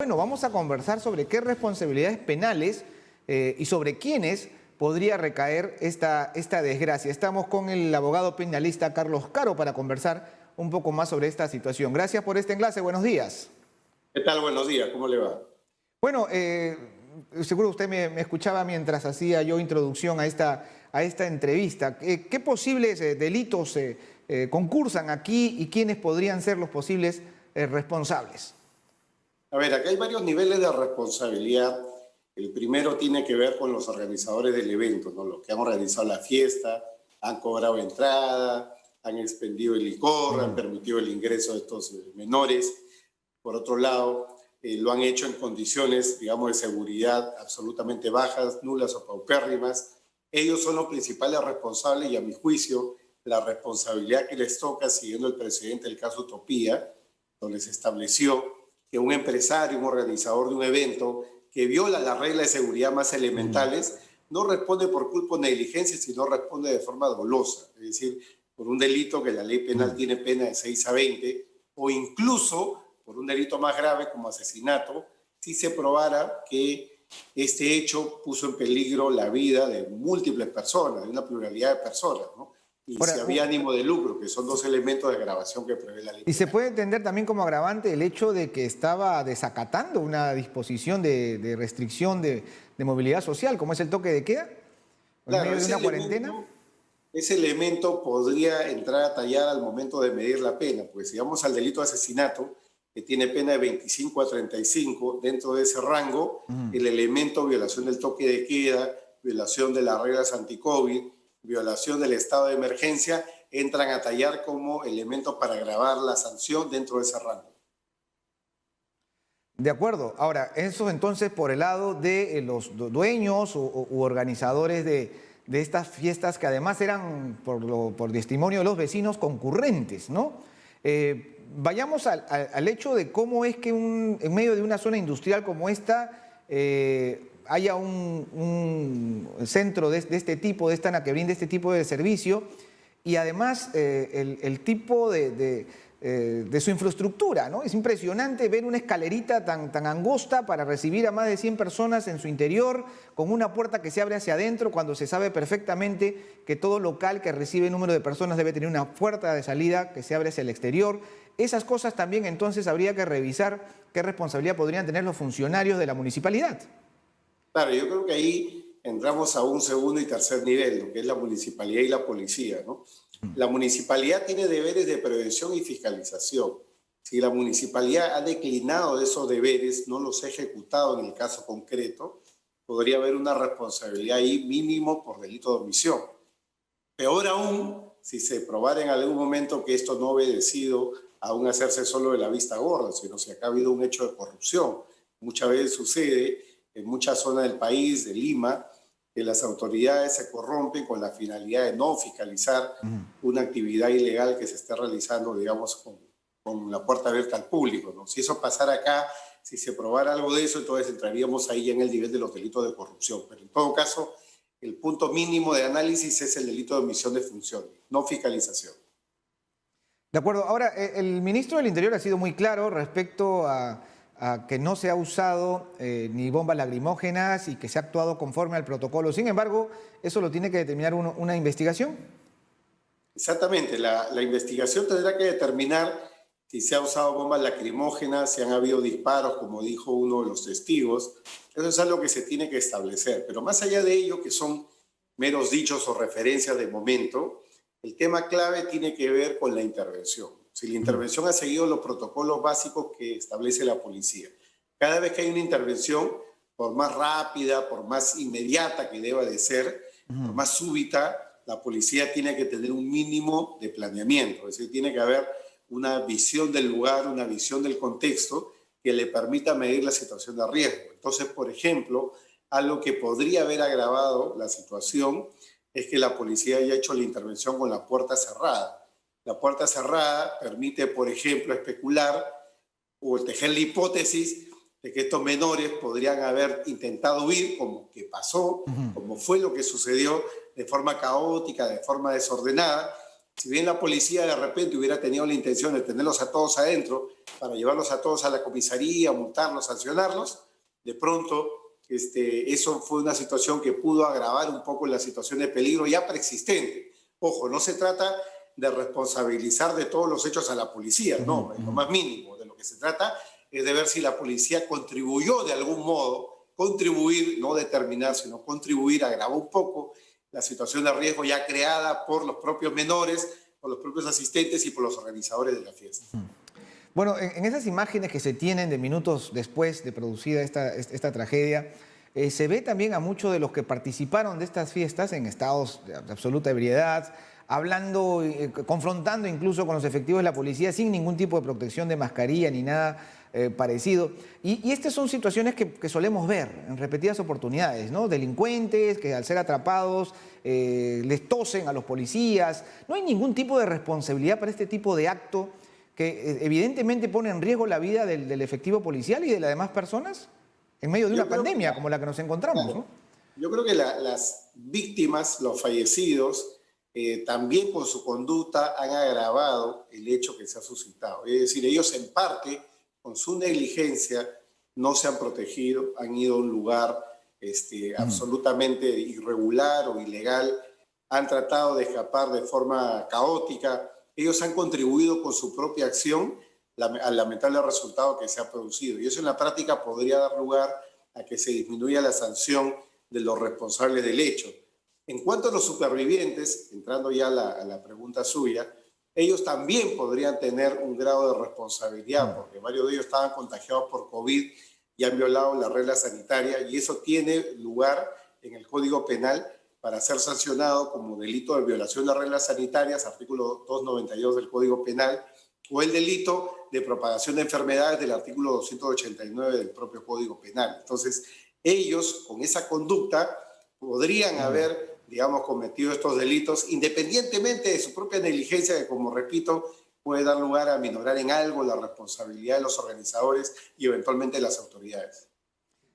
Bueno, vamos a conversar sobre qué responsabilidades penales y sobre quiénes podría recaer esta desgracia. Estamos con el abogado penalista Carlos Caro para conversar un poco más sobre esta situación. Gracias por este enlace, buenos días. ¿Qué tal? Buenos días, ¿cómo le va? Bueno, seguro usted me escuchaba mientras hacía yo introducción a esta entrevista. ¿Qué posibles delitos concursan aquí y quiénes podrían ser los posibles responsables? A ver, acá hay varios niveles de responsabilidad. El primero tiene que ver con los organizadores del evento, ¿no? Los que han organizado la fiesta, han cobrado entrada, han expendido el licor, han permitido el ingreso de estos menores. Por otro lado, lo han hecho en condiciones, digamos, de seguridad absolutamente bajas, nulas o paupérrimas. Ellos son los principales responsables y, a mi juicio, la responsabilidad que les toca, siguiendo el precedente del caso Utopía, donde se estableció que un empresario, un organizador de un evento que viola las reglas de seguridad más elementales, no responde por culpa o negligencia, sino responde de forma dolosa, es decir, por un delito que la ley penal tiene pena de 6 a 20, o incluso por un delito más grave como asesinato, si se probara que este hecho puso en peligro la vida de múltiples personas, de una pluralidad de personas, ¿no? Y Ahora, si había ánimo de lucro, que son dos elementos de agravación que prevé la ley y se penal. puede entender también como agravante el hecho de que estaba desacatando una disposición de restricción de movilidad social, como es el toque de queda, en Claro, medio de una cuarentena. ese elemento podría entrar a tallar al momento de medir la pena, pues si vamos al delito de asesinato, que tiene pena de 25 a 35, dentro de ese rango, el elemento violación del toque de queda, violación de las reglas anti-COVID, violación del estado de emergencia, entran a tallar como elementos para agravar la sanción dentro de ese rango. De acuerdo. Ahora, eso entonces por el lado de los dueños u organizadores de estas fiestas que además eran, por testimonio de los vecinos, concurrentes, ¿no? Vayamos al hecho de cómo es que en medio de una zona industrial como esta haya un centro de este tipo, que brinde este tipo de servicio y además el tipo de su infraestructura, ¿no? Es impresionante ver una escalerita tan angosta para recibir a más de 100 personas en su interior, con una puerta que se abre hacia adentro, cuando se sabe perfectamente que todo local que recibe número de personas debe tener una puerta de salida que se abre hacia el exterior. Esas cosas también entonces habría que revisar qué responsabilidad podrían tener los funcionarios de la municipalidad. Claro, yo creo que ahí entramos a un segundo y tercer nivel, lo que es la municipalidad y la policía, ¿no? La municipalidad tiene deberes de prevención y fiscalización. Si la municipalidad ha declinado esos deberes, no los ha ejecutado en el caso concreto, podría haber una responsabilidad ahí mínimo por delito de omisión. Peor aún, si se probara en algún momento que esto no ha obedecido a un hacerse solo de la vista gorda, sino si acá ha habido un hecho de corrupción. Muchas veces sucede en muchas zonas del país, de Lima, que las autoridades se corrompen con la finalidad de no fiscalizar una actividad ilegal que se esté realizando, digamos, con la puerta abierta al público, ¿no? Si eso pasara acá, si se probara algo de eso, entonces entraríamos ahí ya en el nivel de los delitos de corrupción. Pero en todo caso, el punto mínimo de análisis es el delito de omisión de funciones, no fiscalización. De acuerdo. Ahora, el ministro del Interior ha sido muy claro respecto a que no se ha usado ni bombas lacrimógenas y que se ha actuado conforme al protocolo. Sin embargo, eso lo tiene que determinar una investigación. Exactamente, la investigación tendrá que determinar si se ha usado bombas lacrimógenas, si han habido disparos, como dijo uno de los testigos. Eso es algo que se tiene que establecer. Pero más allá de ello, que son meros dichos o referencias de momento, el tema clave tiene que ver con la intervención. Si la intervención ha seguido los protocolos básicos que establece la policía. Cada vez que hay una intervención, por más rápida, por más inmediata que deba de ser, por más súbita, la policía tiene que tener un mínimo de planeamiento. Es decir, tiene que haber una visión del lugar, una visión del contexto que le permita medir la situación de riesgo. Entonces, por ejemplo, algo que podría haber agravado la situación es que la policía haya hecho la intervención con la puerta cerrada. La puerta cerrada permite, por ejemplo, especular o tejer la hipótesis de que estos menores podrían haber intentado huir, como que pasó, como fue lo que sucedió, de forma caótica, de forma desordenada, Si bien la policía de repente hubiera tenido la intención de tenerlos a todos adentro para llevarlos a todos a la comisaría, multarlos, sancionarlos, de pronto eso fue una situación que pudo agravar un poco la situación de peligro ya preexistente. Ojo, no se trata de responsabilizar de todos los hechos a la policía, no, es lo más mínimo. De lo que se trata es de ver si la policía contribuyó de algún modo, contribuir, no determinar, sino contribuir, agravó un poco la situación de riesgo ya creada por los propios menores, por los propios asistentes y por los organizadores de la fiesta. Bueno, en esas imágenes que se tienen de minutos después de producida esta tragedia, se ve también a muchos de los que participaron de estas fiestas en estados de absoluta ebriedad, hablando, confrontando incluso con los efectivos de la policía sin ningún tipo de protección de mascarilla ni nada parecido. Y estas son situaciones que solemos ver en repetidas oportunidades, ¿no? Delincuentes que al ser atrapados les tosen a los policías. ¿No hay ningún tipo de responsabilidad para este tipo de acto que evidentemente pone en riesgo la vida del efectivo policial y de las demás personas en medio de una pandemia como la que nos encontramos, ¿no? Yo creo que las víctimas, los fallecidos, también con su conducta han agravado el hecho que se ha suscitado. Es decir, ellos en parte, con su negligencia, no se han protegido, han ido a un lugar absolutamente irregular o ilegal, han tratado de escapar de forma caótica. Ellos han contribuido con su propia acción al lamentable resultado que se ha producido. Y eso en la práctica podría dar lugar a que se disminuya la sanción de los responsables del hecho. En cuanto a los supervivientes, entrando ya a la pregunta suya, ellos también podrían tener un grado de responsabilidad, porque varios de ellos estaban contagiados por COVID y han violado la regla sanitaria, y eso tiene lugar en el Código Penal para ser sancionado como delito de violación de reglas sanitarias, artículo 292 del Código Penal, o el delito de propagación de enfermedades del artículo 289 del propio Código Penal. Entonces, ellos con esa conducta podrían haber, digamos, cometido estos delitos independientemente de su propia negligencia, que, como repito, puede dar lugar a minorar en algo la responsabilidad de los organizadores y eventualmente de las autoridades.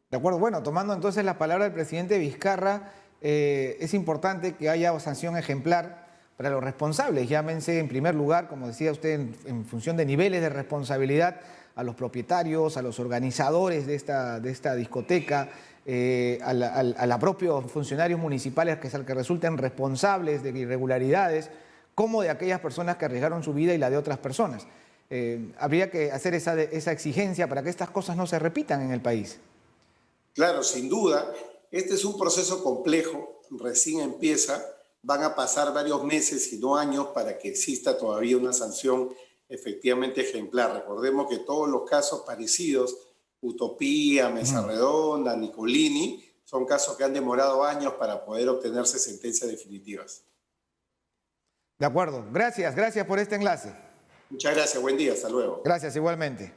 De acuerdo, bueno, tomando entonces la palabra del presidente Vizcarra, es importante que haya sanción ejemplar para los responsables. Llámense en primer lugar, como decía usted, en función de niveles de responsabilidad, a los propietarios, a los organizadores de esta discoteca, a los propios funcionarios municipales que resulten responsables de irregularidades, como de aquellas personas que arriesgaron su vida y la de otras personas. Habría que hacer esa exigencia para que estas cosas no se repitan en el país. Claro, sin duda. Este es un proceso complejo, recién empieza, van a pasar varios meses, si no años, para que exista todavía una sanción efectivamente ejemplar. Recordemos que todos los casos parecidos, Utopía, Mesa Redonda, Nicolini, son casos que han demorado años para poder obtenerse sentencias definitivas. De acuerdo, gracias por este enlace. Muchas gracias, buen día, hasta luego. Gracias, igualmente.